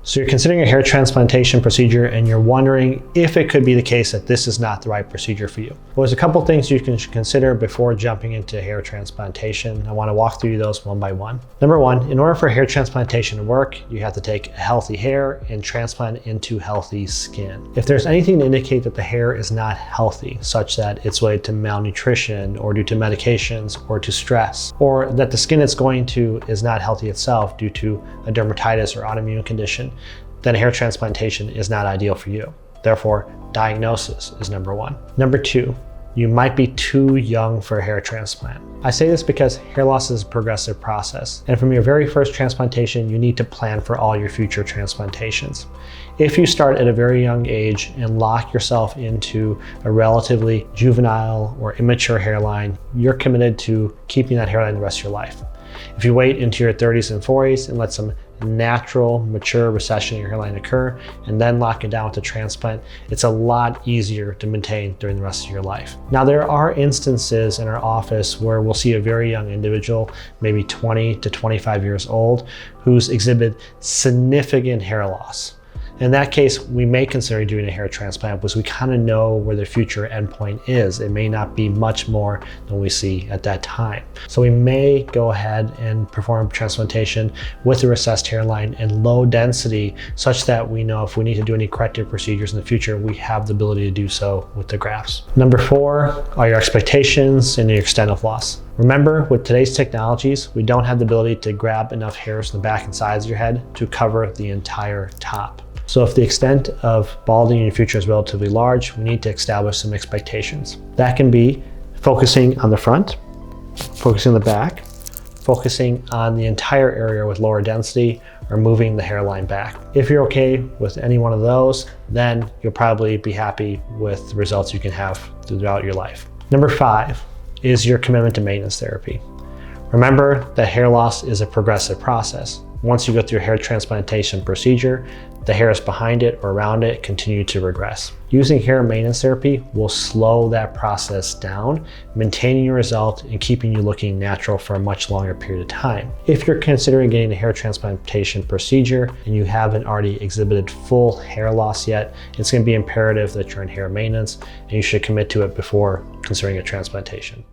So you're considering a hair transplantation procedure and you're wondering if it could be the case that this is not the right procedure for you. Well, there's a couple things you can consider before jumping into hair transplantation. I want to walk through those one by one. Number one, in order for hair transplantation to work, you have to take healthy hair and transplant it into healthy skin. If there's anything to indicate that the hair is not healthy, such that it's related to malnutrition or due to medications or to stress, or that the skin it's going to is not healthy itself due to a dermatitis or autoimmune condition, then hair transplantation is not ideal for you. Therefore, diagnosis is number one. Number two, you might be too young for a hair transplant. I say this because hair loss is a progressive process, and from your very first transplantation, you need to plan for all your future transplantations. If you start at a very young age and lock yourself into a relatively juvenile or immature hairline, you're committed to keeping that hairline the rest of your life. If you wait into your 30s and 40s and let some natural, mature recession in your hairline occur and then lock it down with a transplant, it's a lot easier to maintain during the rest of your life. Now, there are instances in our office where we'll see a very young individual, maybe 20 to 25 years old, who's exhibited significant hair loss. In that case, we may consider doing a hair transplant because we kind of know where the future endpoint is. It may not be much more than we see at that time. So we may go ahead and perform transplantation with a recessed hairline and low density, such that we know if we need to do any corrective procedures in the future, we have the ability to do so with the grafts. Number four are your expectations and your extent of loss. Remember, with today's technologies, we don't have the ability to grab enough hairs in the back and sides of your head to cover the entire top. So if the extent of balding in your future is relatively large, we need to establish some expectations. That can be focusing on the front, focusing on the back, focusing on the entire area with lower density, or moving the hairline back. If you're okay with any one of those, then you'll probably be happy with the results you can have throughout your life. Number five is your commitment to maintenance therapy. Remember that hair loss is a progressive process. Once you go through a hair transplantation procedure, the hairs behind it or around it continue to regress. Using hair maintenance therapy will slow that process down, maintaining your result and keeping you looking natural for a much longer period of time. If you're considering getting a hair transplantation procedure and you haven't already exhibited full hair loss yet, it's going to be imperative that you're in hair maintenance and you should commit to it before considering a transplantation.